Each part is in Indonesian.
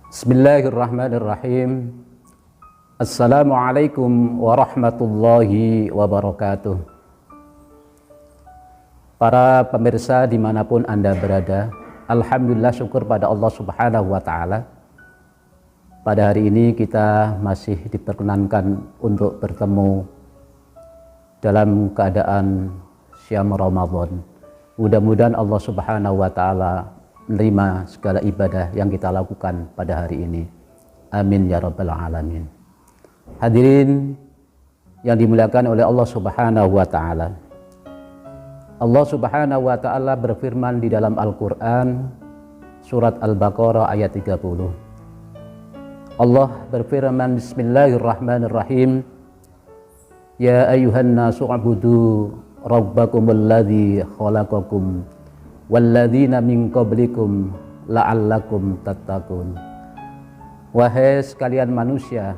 Bismillahirrahmanirrahim. Assalamualaikum warahmatullahi wabarakatuh. Para pemirsa dimanapun Anda berada, alhamdulillah syukur pada Allah Subhanahu wa Ta'ala. Pada hari ini kita masih diperkenankan untuk bertemu dalam keadaan syam Ramadan. Mudah-mudahan Allah Subhanahu wa Ta'ala menerima segala ibadah yang kita lakukan pada hari ini. Amin ya rabbal alamin. Hadirin yang dimuliakan oleh Allah Subhanahu wa Ta'ala. Allah Subhanahu wa Ta'ala berfirman di dalam Al-Qur'an surat Al-Baqarah ayat 30. Allah berfirman, Bismillahirrahmanirrahim. Ya ayyuhan nasu ubudu rabbakumul ladzi khalaqakum walladzina min qablikum la'allakum tattaqun. Wahai sekalian manusia,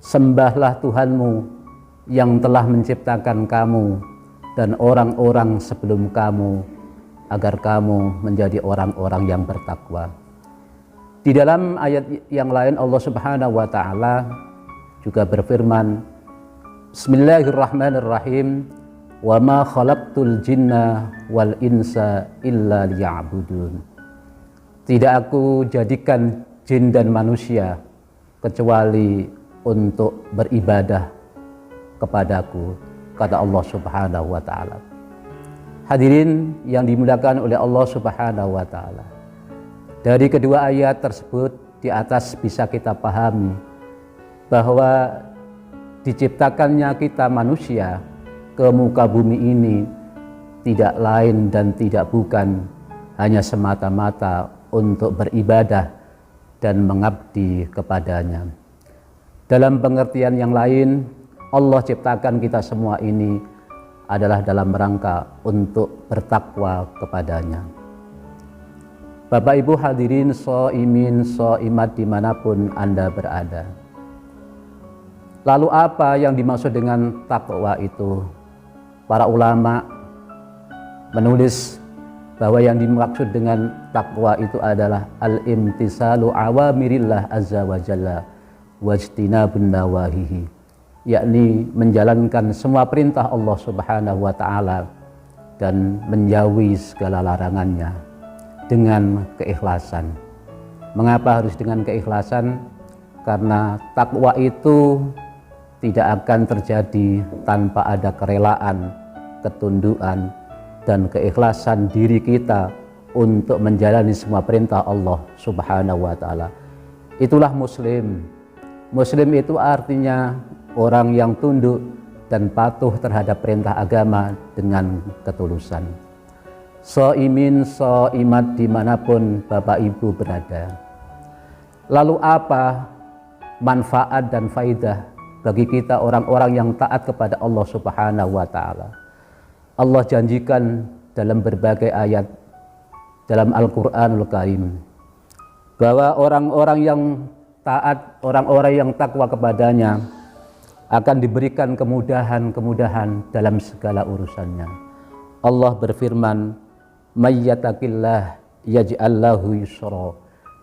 sembahlah Tuhanmu yang telah menciptakan kamu dan orang-orang sebelum kamu agar kamu menjadi orang-orang yang bertakwa. Di dalam ayat yang lain Allah Subhanahu wa Ta'ala juga berfirman, Bismillahirrahmanirrahim. Wa ma khalaqtul jinna wal insa illa liya'budun. Tidak aku jadikan jin dan manusia kecuali untuk beribadah kepadaku, kata Allah Subhanahu wa Ta'ala. Hadirin yang dimuliakan oleh Allah Subhanahu wa Ta'ala, dari kedua ayat tersebut di atas bisa kita pahami bahwa diciptakannya kita manusia ke muka bumi ini tidak lain dan tidak bukan hanya semata-mata untuk beribadah dan mengabdi kepadanya. Dalam pengertian yang lain, Allah ciptakan kita semua ini adalah dalam rangka untuk bertakwa kepadanya. Bapak Ibu hadirin shaimin shaimat dimanapun Anda berada. Lalu apa yang dimaksud dengan takwa itu? Para ulama menulis bahwa yang dimaksud dengan takwa itu adalah al-imtisalu awamirillah azza wa jalla wajtinabun nawahihi, yakni menjalankan semua perintah Allah Subhanahu wa Ta'ala dan menjauhi segala larangannya dengan keikhlasan. Mengapa harus dengan keikhlasan? Karena takwa itu tidak akan terjadi tanpa ada kerelaan, ketundukan, dan keikhlasan diri kita untuk menjalani semua perintah Allah Subhanahu wa Ta'ala. Itulah Muslim. Muslim itu artinya orang yang tunduk dan patuh terhadap perintah agama dengan ketulusan. Shaimin shaimat dimanapun Bapak Ibu berada. Lalu apa manfaat dan faidah bagi kita orang-orang yang taat kepada Allah Subhanahu wa Ta'ala? Allah janjikan dalam berbagai ayat dalam Al-Qur'anul Karim bahwa orang-orang yang taat, orang-orang yang takwa kepadanya akan diberikan kemudahan-kemudahan dalam segala urusannya. Allah berfirman, "May yattaqillah yaj'al lahu yusra."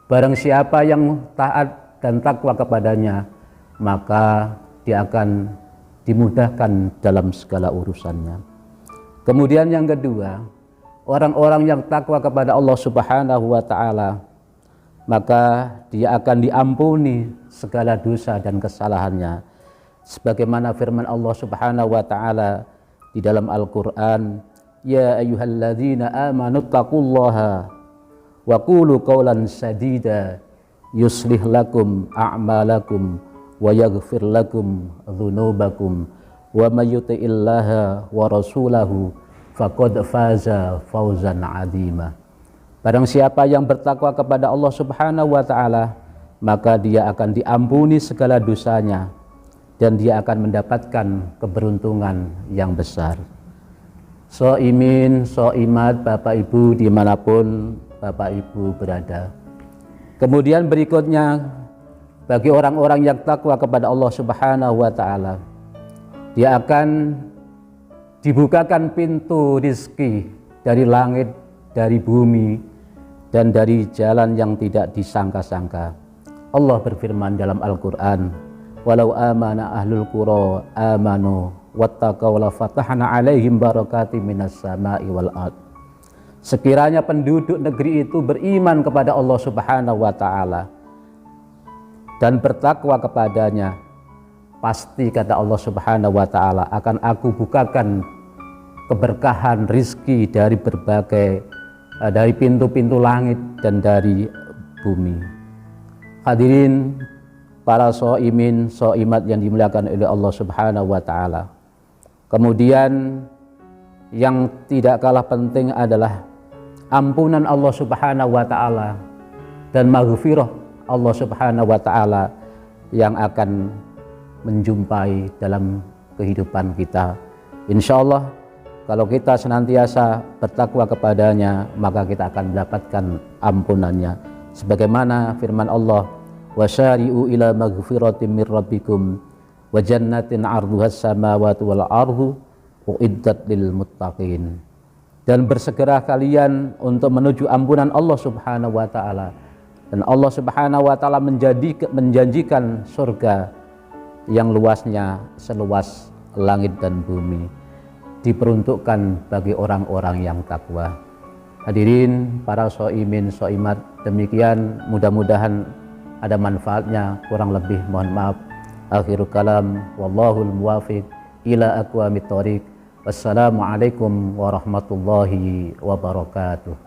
Barang siapa yang taat dan takwa kepadanya, maka dia akan dimudahkan dalam segala urusannya. Kemudian yang kedua, orang-orang yang takwa kepada Allah Subhanahu wa Ta'ala, maka dia akan diampuni segala dosa dan kesalahannya. Sebagaimana firman Allah Subhanahu wa Ta'ala di dalam Al-Qur'an, "Ya ayyuhalladzina amanu taqullaha wa qulu qawlan sadida yuslih lakum a'malakum wa yaghfir lakum dzunubakum wa may yuti'illaha wa rasulahu faqad faza fawzan 'azima." Barang siapa yang bertakwa kepada Allah Subhanahu wa Ta'ala, maka dia akan diampuni segala dosanya dan dia akan mendapatkan keberuntungan yang besar. Shaimin shaimat Bapak Ibu dimanapun Bapak Ibu berada. Kemudian berikutnya, bagi orang-orang yang takwa kepada Allah Subhanahu wa Ta'ala, dia akan dibukakan pintu rizki dari langit, dari bumi, dan dari jalan yang tidak disangka-sangka. Allah berfirman dalam Al-Quran, walau amana ahlul qura amanu wattaqaw la fatahna alaihim barakatim minas sama'i wal ard. Sekiranya penduduk negeri itu beriman kepada Allah Subhanahu wa taala dan bertakwa kepadanya, pasti kata Allah Subhanahu wa taala akan aku bukakan keberkahan rizki dari berbagai dari pintu-pintu langit dan dari bumi. Hadirin para shaimin, shaimat yang dimuliakan oleh Allah Subhanahu wa taala. Kemudian yang tidak kalah penting adalah ampunan Allah Subhanahu wa taala dan maghfirah Allah Subhanahu wa taala yang akan menjumpai dalam kehidupan kita. Insyaallah kalau kita senantiasa bertakwa kepadanya, maka kita akan mendapatkan ampunannya. Sebagaimana firman Allah, wasyari'u ila maghfiratin mir rabbikum wa jannatin 'arduhas samawati wal ardu uiddat lil muttaqin. Dan bersegera kalian untuk menuju ampunan Allah Subhanahu wa taala. Dan Allah Subhanahu wa taala menjanjikan surga yang luasnya seluas langit dan bumi, diperuntukkan bagi orang-orang yang takwa. Hadirin para shaimin shaimat, demikian mudah-mudahan ada manfaatnya, kurang lebih mohon maaf. Akhirul kalam wallahul muwafiq ila aqwamit thoriq. Wassalamualaikum warahmatullahi wabarakatuh.